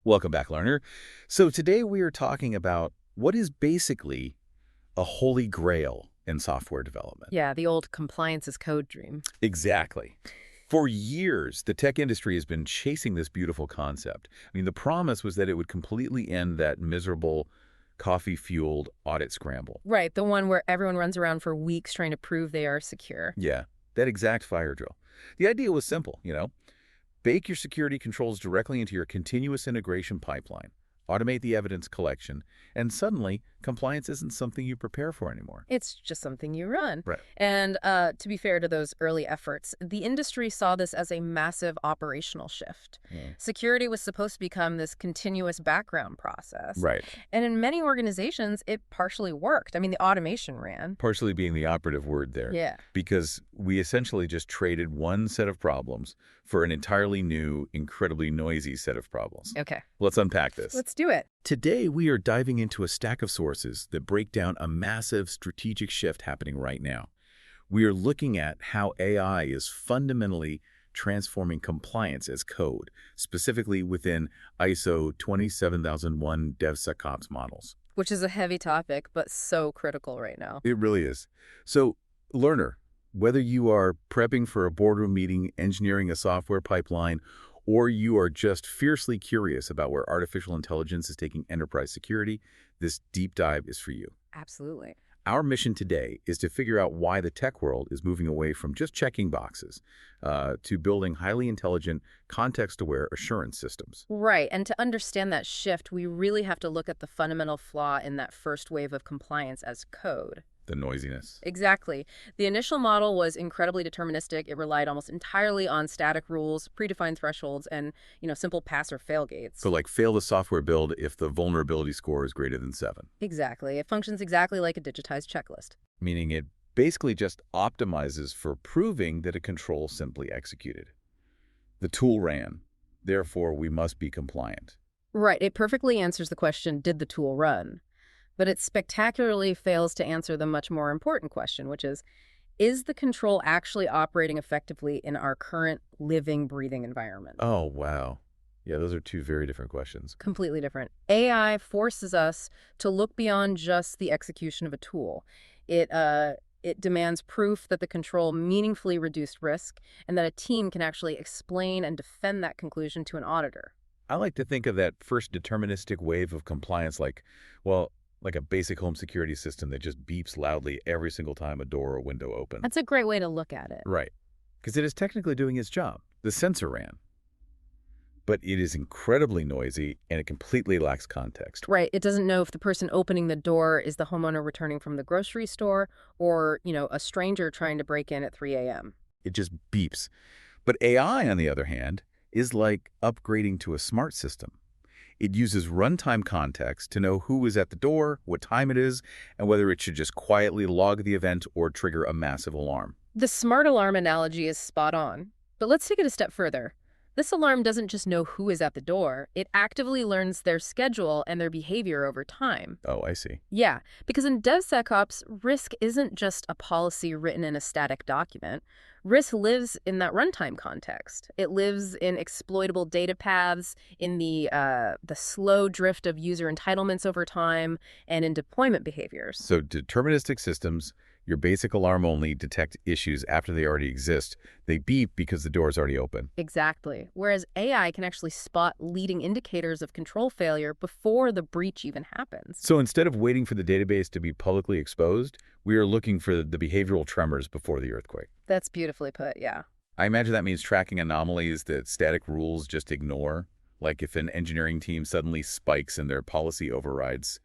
Welcome back, learner. So today we are talking about what is basically a holy grail in software development. Yeah, the old compliance is code dream. Exactly. For years, the tech industry has been chasing this beautiful concept. I mean, the promise was that it would completely end that miserable, coffee-fueled audit scramble. Right, the one where everyone runs around for weeks trying to prove they are secure. Yeah, that exact fire drill. The idea was simple, bake your security controls directly into your continuous integration pipeline, automate the evidence collection, and suddenly, compliance isn't something you prepare for anymore. It's just something you run. Right. And to be fair to those early efforts, the industry saw this as a massive operational shift. Security was supposed to become this continuous background process. Right. And in many organizations, it partially worked. I mean, the automation ran. Partially being the operative word there. Yeah. Because we essentially just traded one set of problems for an entirely new, incredibly noisy set of problems. Okay. Let's unpack this. Let's do it. Today, we are diving into a stack of sources that break down a massive strategic shift happening right now. We are looking at how AI is fundamentally transforming compliance as code, specifically within ISO 27001 DevSecOps models. Which is a heavy topic, but so critical right now. It really is. So, learner, whether you are prepping for a boardroom meeting, engineering a software pipeline, or you are just fiercely curious about where artificial intelligence is taking enterprise security, this deep dive is for you. Absolutely. Our mission today is to figure out why the tech world is moving away from just checking boxes to building highly intelligent, context-aware assurance systems. Right. And to understand that shift, we really have to look at the fundamental flaw in that first wave of compliance as code. The noisiness. Exactly. The initial model was incredibly deterministic. It relied almost entirely on static rules, predefined thresholds, and, simple pass or fail gates. So like fail the software build if the vulnerability score is greater than 7. Exactly. It functions exactly like a digitized checklist. Meaning it basically just optimizes for proving that a control simply executed. The tool ran. Therefore, we must be compliant. Right. It perfectly answers the question, did the tool run? But it spectacularly fails to answer the much more important question, which is the control actually operating effectively in our current living, breathing environment? Oh, wow. Yeah, those are two very different questions. Completely different. AI forces us to look beyond just the execution of a tool. It demands proof that the control meaningfully reduced risk and that a team can actually explain and defend that conclusion to an auditor. I like to think of that first deterministic wave of compliance like a basic home security system that just beeps loudly every single time a door or window opens. That's a great way to look at it. Right. Because it is technically doing its job. The sensor ran. But it is incredibly noisy and it completely lacks context. Right. It doesn't know if the person opening the door is the homeowner returning from the grocery store or, a stranger trying to break in at 3 a.m. It just beeps. But AI, on the other hand, is like upgrading to a smart system. It uses runtime context to know who is at the door, what time it is, and whether it should just quietly log the event or trigger a massive alarm. The smart alarm analogy is spot on. But let's take it a step further. This alarm doesn't just know who is at the door. It actively learns their schedule and their behavior over time. Oh, I see. Yeah, because in DevSecOps, risk isn't just a policy written in a static document. Risk lives in that runtime context. It lives in exploitable data paths, in the slow drift of user entitlements over time, and in deployment behaviors. So deterministic systems, your basic alarm only detect issues after they already exist. They beep because the door is already open. Exactly. Whereas AI can actually spot leading indicators of control failure before the breach even happens. So instead of waiting for the database to be publicly exposed, we are looking for the behavioral tremors before the earthquake. That's beautifully put, yeah. I imagine that means tracking anomalies that static rules just ignore, like if an engineering team suddenly spikes in their policy overrides,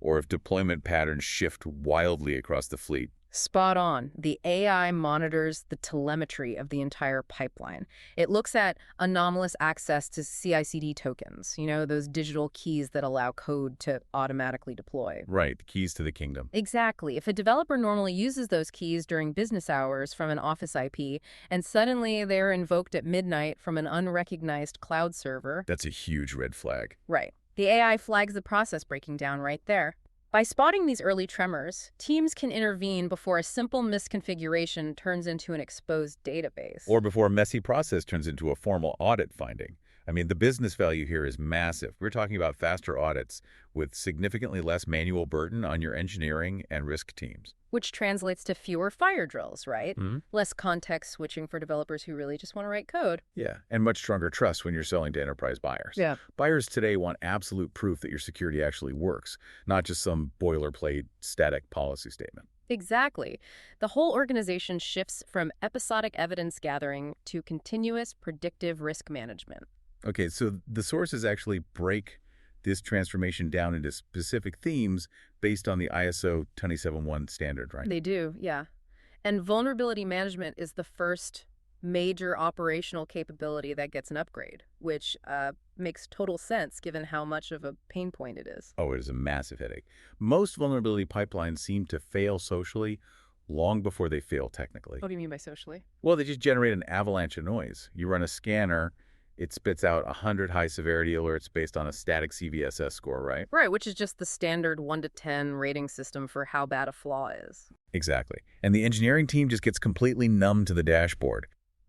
or if deployment patterns shift wildly across the fleet. Spot on. The AI monitors the telemetry of the entire pipeline. It looks at anomalous access to CI/CD tokens, those digital keys that allow code to automatically deploy. Right, the keys to the kingdom. Exactly. If a developer normally uses those keys during business hours from an office IP, and suddenly they're invoked at midnight from an unrecognized cloud server. That's a huge red flag. Right. The AI flags the process breaking down right there. By spotting these early tremors, teams can intervene before a simple misconfiguration turns into an exposed database. Or before a messy process turns into a formal audit finding. I mean, the business value here is massive. We're talking about faster audits with significantly less manual burden on your engineering and risk teams. Which translates to fewer fire drills, right? Hmm. Less context switching for developers who really just want to write code. Yeah, and much stronger trust when you're selling to enterprise buyers. Yeah. Buyers today want absolute proof that your security actually works, not just some boilerplate static policy statement. Exactly. The whole organization shifts from episodic evidence gathering to continuous predictive risk management. Okay, so the sources actually break this transformation down into specific themes based on the ISO 271 standard, right? They do, yeah. And vulnerability management is the first major operational capability that gets an upgrade, which makes total sense given how much of a pain point it is. Oh, it is a massive headache. Most vulnerability pipelines seem to fail socially long before they fail technically. What do you mean by socially? Well, they just generate an avalanche of noise. You run a scanner, it spits out 100 high-severity alerts based on a static CVSS score, right? Right, which is just the standard 1 to 10 rating system for how bad a flaw is. Exactly. And the engineering team just gets completely numb to the dashboard.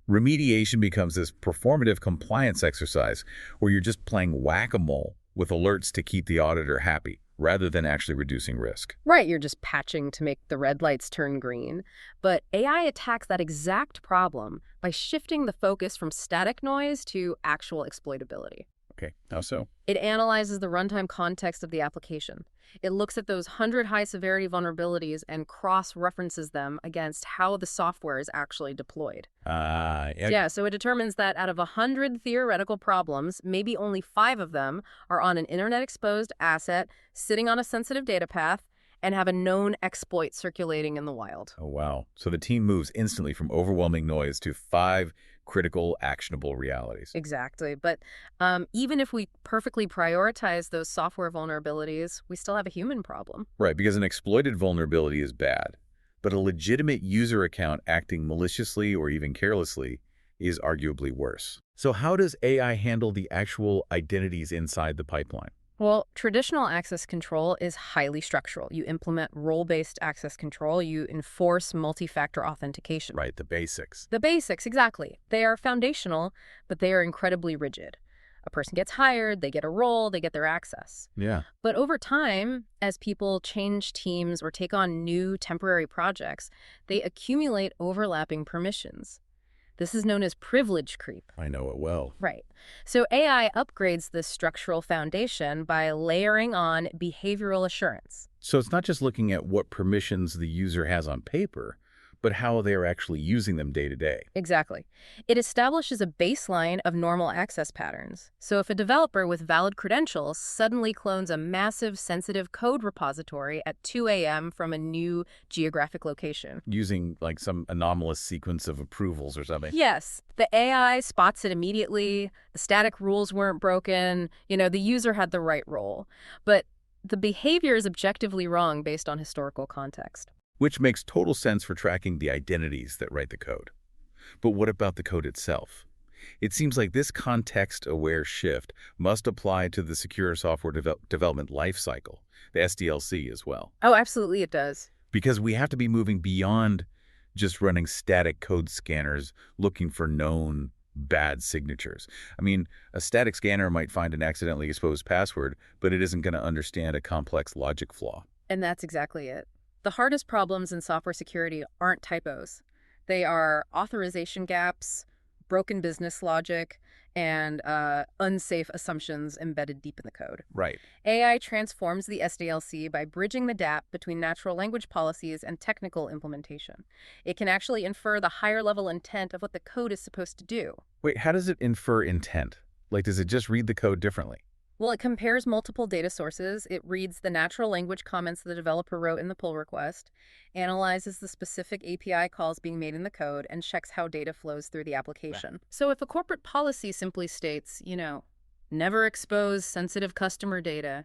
Remediation becomes this performative compliance exercise where you're just playing whack-a-mole with alerts to keep the auditor happy, rather than actually reducing risk. Right, you're just patching to make the red lights turn green. But AI attacks that exact problem by shifting the focus from static noise to actual exploitability. Okay, how so? It analyzes the runtime context of the application. It looks at those 100 high-severity vulnerabilities and cross-references them against how the software is actually deployed. Yeah, so it determines that out of 100 theoretical problems, maybe only 5 of them are on an internet-exposed asset sitting on a sensitive data path and have a known exploit circulating in the wild. Oh, wow. So the team moves instantly from overwhelming noise to 5 critical, actionable realities. Exactly. But even if we perfectly prioritize those software vulnerabilities, we still have a human problem. Right, because an exploited vulnerability is bad, but a legitimate user account acting maliciously or even carelessly is arguably worse. So how does AI handle the actual identities inside the pipeline? Well, traditional access control is highly structural. You implement role-based access control. You enforce multi-factor authentication. Right, the basics. The basics, exactly. They are foundational, but they are incredibly rigid. A person gets hired, they get a role, they get their access. Yeah. But over time, as people change teams or take on new temporary projects, they accumulate overlapping permissions. This is known as privilege creep. I know it well. Right. So AI upgrades this structural foundation by layering on behavioral assurance. So it's not just looking at what permissions the user has on paper, but how they are actually using them day to day. Exactly. It establishes a baseline of normal access patterns. So if a developer with valid credentials suddenly clones a massive sensitive code repository at 2 a.m. from a new geographic location. Using like some anomalous sequence of approvals or something. Yes, the AI spots it immediately. The static rules weren't broken. The user had the right role. But the behavior is objectively wrong based on historical context. Which makes total sense for tracking the identities that write the code. But what about the code itself? It seems like this context-aware shift must apply to the secure software development lifecycle, the SDLC as well. Oh, absolutely it does. Because we have to be moving beyond just running static code scanners looking for known bad signatures. I mean, a static scanner might find an accidentally exposed password, but it isn't going to understand a complex logic flaw. And that's exactly it. The hardest problems in software security aren't typos. They are authorization gaps, broken business logic, and unsafe assumptions embedded deep in the code. Right. AI transforms the SDLC by bridging the gap between natural language policies and technical implementation. It can actually infer the higher-level intent of what the code is supposed to do. Wait, how does it infer intent? Like, does it just read the code differently? Well, it compares multiple data sources. It reads the natural language comments the developer wrote in the pull request, analyzes the specific API calls being made in the code, and checks how data flows through the application. Right. So if a corporate policy simply states, never expose sensitive customer data,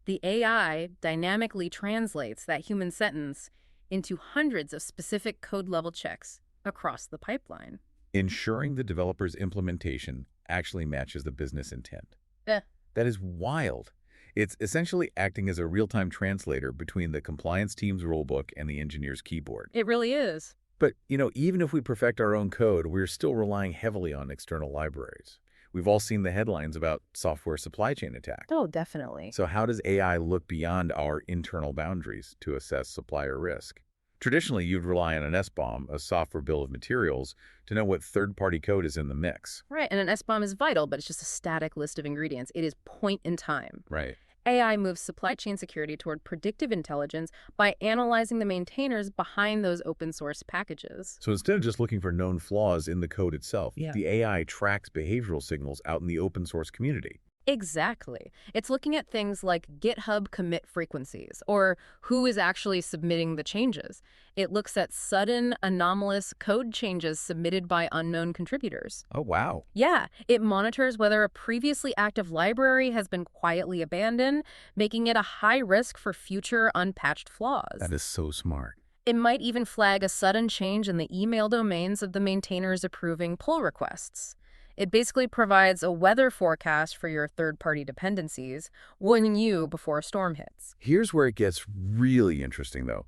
the AI dynamically translates that human sentence into hundreds of specific code-level checks across the pipeline. Ensuring the developer's implementation actually matches the business intent. Yeah. That is wild. It's essentially acting as a real-time translator between the compliance team's rulebook and the engineer's keyboard. It really is. But, even if we perfect our own code, we're still relying heavily on external libraries. We've all seen the headlines about software supply chain attacks. Oh, definitely. So how does AI look beyond our internal boundaries to assess supplier risk? Traditionally, you'd rely on an SBOM, a software bill of materials, to know what third-party code is in the mix. Right, and an SBOM is vital, but it's just a static list of ingredients. It is point in time. Right. AI moves supply chain security toward predictive intelligence by analyzing the maintainers behind those open source packages. So instead of just looking for known flaws in the code itself, Yeah. the AI tracks behavioral signals out in the open source community. Exactly. It's looking at things like GitHub commit frequencies or who is actually submitting the changes. It looks at sudden, anomalous code changes submitted by unknown contributors. Oh, wow. Yeah, it monitors whether a previously active library has been quietly abandoned, making it a high risk for future unpatched flaws. That is so smart. It might even flag a sudden change in the email domains of the maintainers approving pull requests. It basically provides a weather forecast for your third-party dependencies, warning you before a storm hits. Here's where it gets really interesting, though.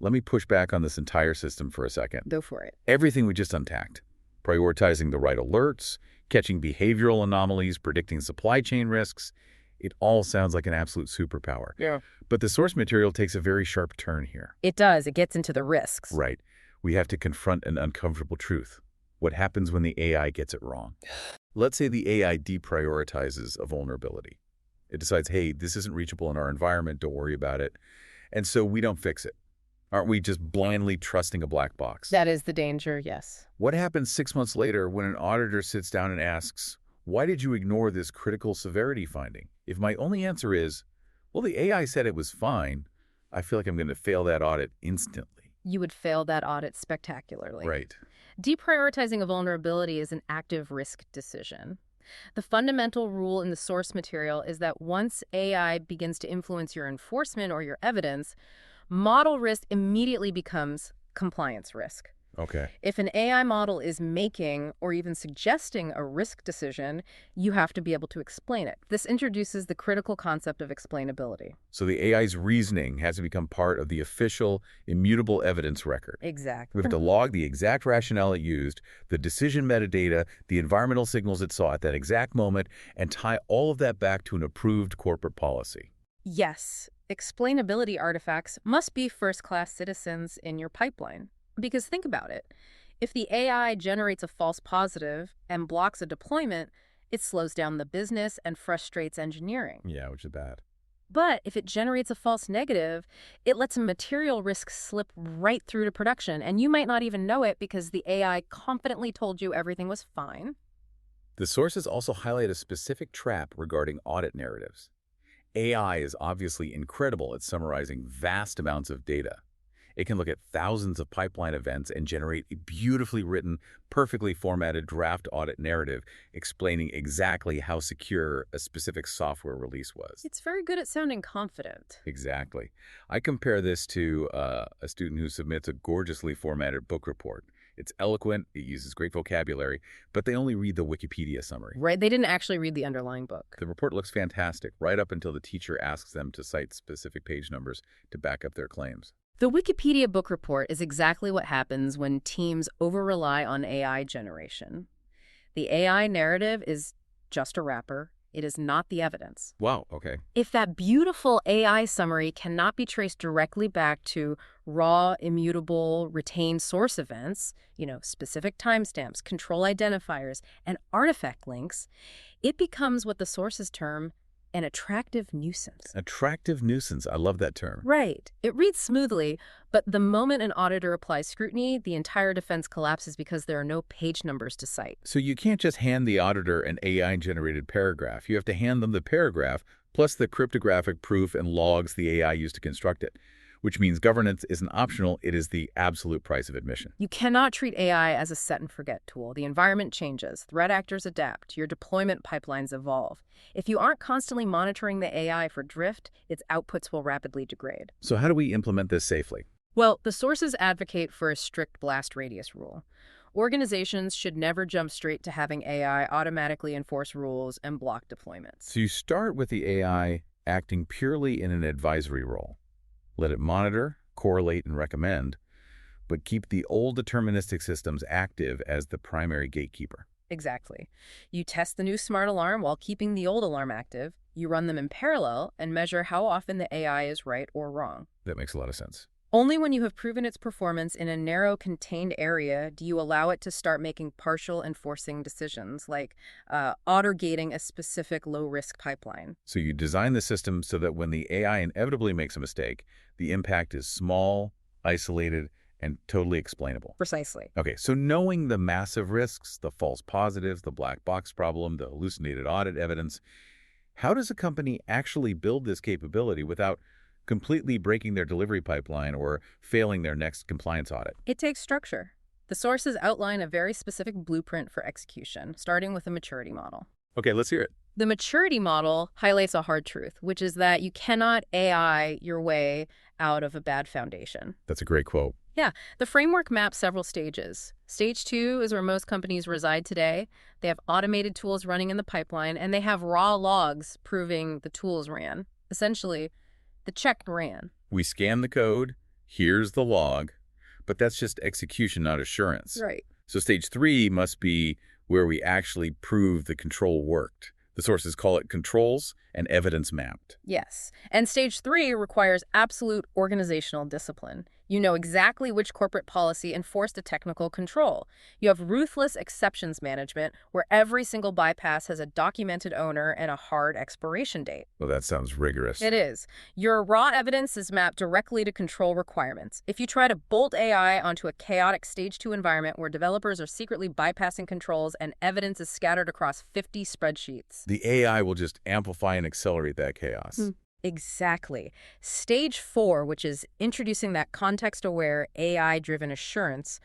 Let me push back on this entire system for a second. Go for it. Everything we just unpacked, prioritizing the right alerts, catching behavioral anomalies, predicting supply chain risks, it all sounds like an absolute superpower. Yeah. But the source material takes a very sharp turn here. It does. It gets into the risks. Right. We have to confront an uncomfortable truth. What happens when the AI gets it wrong? Let's say the AI deprioritizes a vulnerability. It decides, hey, this isn't reachable in our environment, don't worry about it. And so we don't fix it. Aren't we just blindly trusting a black box? That is the danger, yes. What happens 6 months later when an auditor sits down and asks, why did you ignore this critical severity finding? If my only answer is, well, the AI said it was fine, I feel like I'm going to fail that audit instantly. You would fail that audit spectacularly. Right. Deprioritizing a vulnerability is an active risk decision. The fundamental rule in the source material is that once AI begins to influence your enforcement or your evidence, model risk immediately becomes compliance risk. Okay. If an AI model is making or even suggesting a risk decision, you have to be able to explain it. This introduces the critical concept of explainability. So the AI's reasoning has to become part of the official, immutable evidence record. Exactly. We have to log the exact rationale it used, the decision metadata, the environmental signals it saw at that exact moment, and tie all of that back to an approved corporate policy. Yes, explainability artifacts must be first-class citizens in your pipeline. Because think about it. If the AI generates a false positive and blocks a deployment, it slows down the business and frustrates engineering. Yeah, which is bad. But if it generates a false negative, it lets a material risk slip right through to production, and you might not even know it because the AI confidently told you everything was fine. The sources also highlight a specific trap regarding audit narratives. AI is obviously incredible at summarizing vast amounts of data. It can look at thousands of pipeline events and generate a beautifully written, perfectly formatted draft audit narrative explaining exactly how secure a specific software release was. It's very good at sounding confident. Exactly. I compare this to a student who submits a gorgeously formatted book report. It's eloquent, it uses great vocabulary, but they only read the Wikipedia summary. Right, they didn't actually read the underlying book. The report looks fantastic, right up until the teacher asks them to cite specific page numbers to back up their claims. The Wikipedia book report is exactly what happens when teams over-rely on AI generation. The AI narrative is just a wrapper. It is not the evidence. Wow, okay. If that beautiful AI summary cannot be traced directly back to raw, immutable, retained source events, specific timestamps, control identifiers, and artifact links, it becomes what the sources term an attractive nuisance. Attractive nuisance. I love that term. Right. It reads smoothly, but the moment an auditor applies scrutiny, the entire defense collapses because there are no page numbers to cite. So you can't just hand the auditor an AI-generated paragraph. You have to hand them the paragraph plus the cryptographic proof and logs the AI used to construct it, which means governance isn't optional. It is the absolute price of admission. You cannot treat AI as a set-and-forget tool. The environment changes. Threat actors adapt. Your deployment pipelines evolve. If you aren't constantly monitoring the AI for drift, its outputs will rapidly degrade. So how do we implement this safely? Well, the sources advocate for a strict blast radius rule. Organizations should never jump straight to having AI automatically enforce rules and block deployments. So you start with the AI acting purely in an advisory role. Let it monitor, correlate, and recommend, but keep the old deterministic systems active as the primary gatekeeper. Exactly. You test the new smart alarm while keeping the old alarm active. You run them in parallel and measure how often the AI is right or wrong. That makes a lot of sense. Only when you have proven its performance in a narrow, contained area do you allow it to start making partial enforcing decisions, like auto-gating a specific low-risk pipeline. So you design the system so that when the AI inevitably makes a mistake, the impact is small, isolated, and totally explainable. Precisely. Okay, so knowing the massive risks, the false positives, the black box problem, the hallucinated audit evidence, how does a company actually build this capability without completely breaking their delivery pipeline or failing their next compliance audit? It takes structure. The sources outline a very specific blueprint for execution, starting with a maturity model. Okay, let's hear it. The maturity model highlights a hard truth, which is that you cannot AI your way out of a bad foundation. That's a great quote. Yeah, the framework maps several stages. Stage 2 is where most companies reside today. They have automated tools running in the pipeline, and they have raw logs proving the tools ran. Essentially, the check ran. We scan the code, here's the log, but that's just execution, not assurance. Right. So stage 3 must be where we actually prove the control worked. The sources call it controls and evidence mapped. Yes. And stage 3 requires absolute organizational discipline. You know exactly which corporate policy enforced a technical control. You have ruthless exceptions management, where every single bypass has a documented owner and a hard expiration date. Well, that sounds rigorous. It is. Your raw evidence is mapped directly to control requirements. If you try to bolt AI onto a chaotic stage 2 environment where developers are secretly bypassing controls and evidence is scattered across 50 spreadsheets, The AI will just amplify and accelerate that chaos. Exactly. Stage 4, which is introducing that context-aware, AI-driven assurance,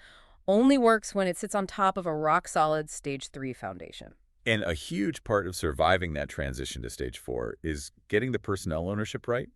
only works when it sits on top of a rock-solid Stage 3 foundation. And a huge part of surviving that transition to stage 4 is getting the personnel ownership right.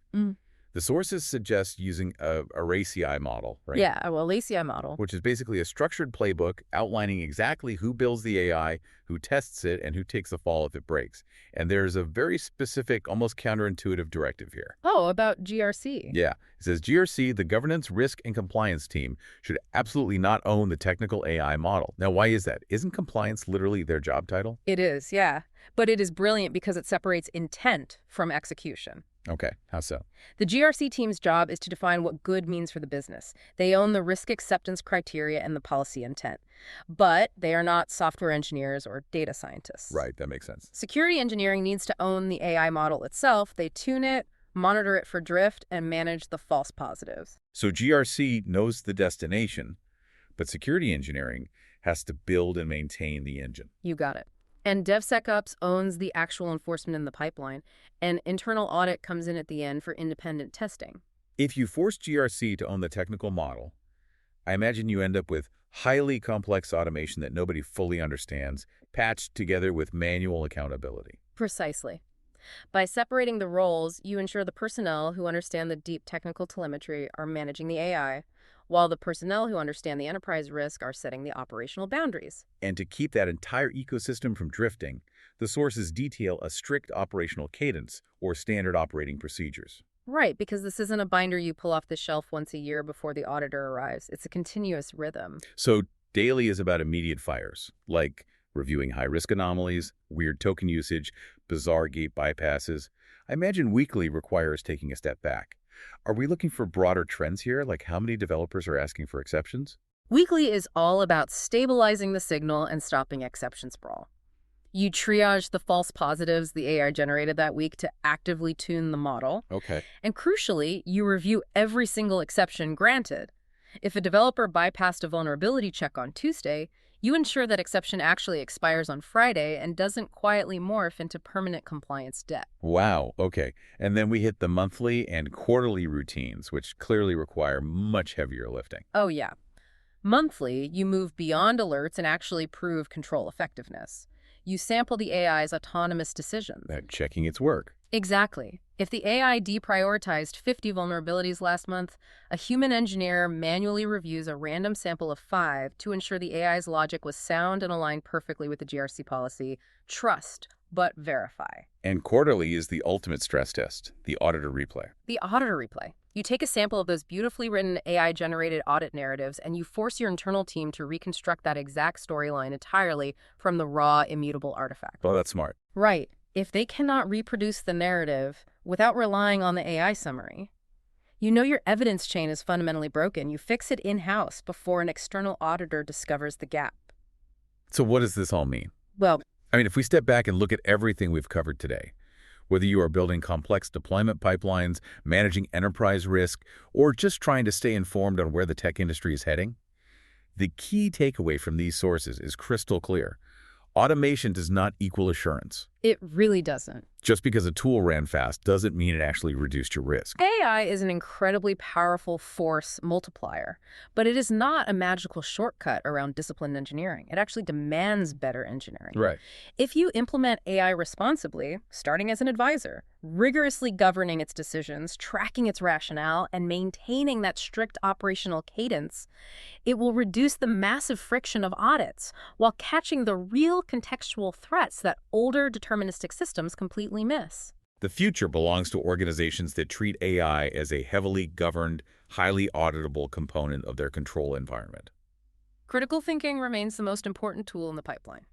The sources suggest using a RACI model, right? Yeah, well, ACI model. Which is basically a structured playbook outlining exactly who builds the AI, who tests it, and who takes the fall if it breaks. And there's a very specific, almost counterintuitive directive here. Oh, about GRC. Yeah. It says GRC, the governance, risk, and compliance team, should absolutely not own the technical AI model. Now, why is that? Isn't compliance literally their job title? It is, yeah. But it is brilliant because it separates intent from execution. Okay, how so? The GRC team's job is to define what good means for the business. They own the risk acceptance criteria and the policy intent. But they are not software engineers or data scientists. Right, that makes sense. Security engineering needs to own the AI model itself. They tune it, monitor it for drift, and manage the false positives. So GRC knows the destination, but security engineering has to build and maintain the engine. You got it. And DevSecOps owns the actual enforcement in the pipeline, and internal audit comes in at the end for independent testing. If you force GRC to own the technical model, I imagine you end up with highly complex automation that nobody fully understands, patched together with manual accountability. Precisely. By separating the roles, you ensure the personnel who understand the deep technical telemetry are managing the AI, while the personnel who understand the enterprise risk are setting the operational boundaries. And to keep that entire ecosystem from drifting, the sources detail a strict operational cadence or standard operating procedures. Right, because this isn't a binder you pull off the shelf once a year before the auditor arrives. It's a continuous rhythm. So daily is about immediate fires, like reviewing high-risk anomalies, weird token usage, bizarre gate bypasses. I imagine weekly requires taking a step back. Are we looking for broader trends here, like how many developers are asking for exceptions? Weekly is all about stabilizing the signal and stopping exception sprawl. You triage the false positives the AI generated that week to actively tune the model. Okay. And crucially, you review every single exception granted. If a developer bypassed a vulnerability check on Tuesday, you ensure that exception actually expires on Friday and doesn't quietly morph into permanent compliance debt. Wow, okay. And then we hit the monthly and quarterly routines, which clearly require much heavier lifting. Oh, yeah. Monthly, you move beyond alerts and actually prove control effectiveness. You sample the AI's autonomous decisions. Checking its work. Exactly. If the AI deprioritized 50 vulnerabilities last month, a human engineer manually reviews a random sample of 5 to ensure the AI's logic was sound and aligned perfectly with the GRC policy. Trust, but verify. And quarterly is the ultimate stress test, the auditor replay. The auditor replay. You take a sample of those beautifully written AI-generated audit narratives, and you force your internal team to reconstruct that exact storyline entirely from the raw, immutable artifact. Well, that's smart. Right. If they cannot reproduce the narrative without relying on the AI summary, you know your evidence chain is fundamentally broken. You fix it in-house before an external auditor discovers the gap. So what does this all mean? Well, I mean, if we step back and look at everything we've covered today, whether you are building complex deployment pipelines, managing enterprise risk, or just trying to stay informed on where the tech industry is heading, the key takeaway from these sources is crystal clear. Automation does not equal assurance. it really doesn't. Just because a tool ran fast doesn't mean it actually reduced your risk. AI is an incredibly powerful force multiplier, but it is not a magical shortcut around disciplined engineering. It actually demands better engineering. Right. If you implement AI responsibly, starting as an advisor, rigorously governing its decisions, tracking its rationale, and maintaining that strict operational cadence, it will reduce the massive friction of audits while catching the real contextual threats that older deterministic systems completely miss. The future belongs to organizations that treat AI as a heavily governed, highly auditable component of their control environment. Critical thinking remains the most important tool in the pipeline.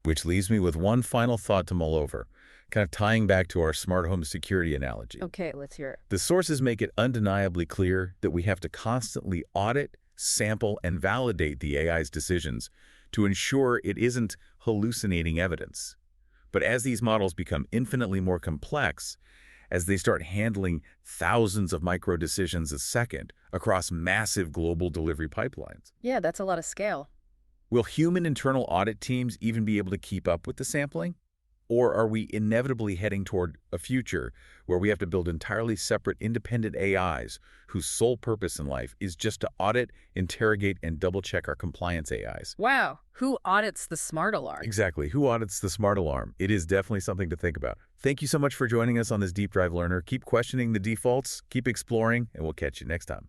Which leaves me with one final thought to mull over, kind of tying back to our smart home security analogy. Okay, let's hear it. The sources make it undeniably clear that we have to constantly audit, sample, and validate the AI's decisions to ensure it isn't hallucinating evidence. But as these models become infinitely more complex, as they start handling thousands of micro decisions a second across massive global delivery pipelines, Yeah, that's a lot of scale. will human internal audit teams even be able to keep up with the sampling? Or are we inevitably heading toward a future where we have to build entirely separate independent AIs whose sole purpose in life is just to audit, interrogate, and double-check our compliance AIs? Wow, who audits the smart alarm? Exactly. Who audits the smart alarm? It is definitely something to think about. Thank you so much for joining us on this Deep Dive Learner. Keep questioning the defaults, keep exploring, and we'll catch you next time.